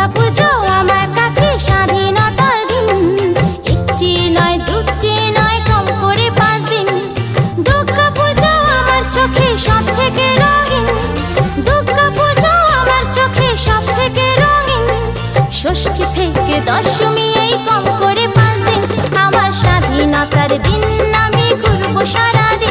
দুর্গা পুজো আমার কাছে স্বাধীনতার দিন। একটি নয় দুটি নয় কম করে 5 দিন। দুর্গা পুজো আমার চোখে সব থেকে রঙিন। দুর্গা পুজো আমার চোখে সব থেকে রঙিন। ষষ্ঠী থেকে দশমী এই কম করে 5 দিন। আমার স্বাধীনতার দিন আমি ঘুরবো সারাদিন।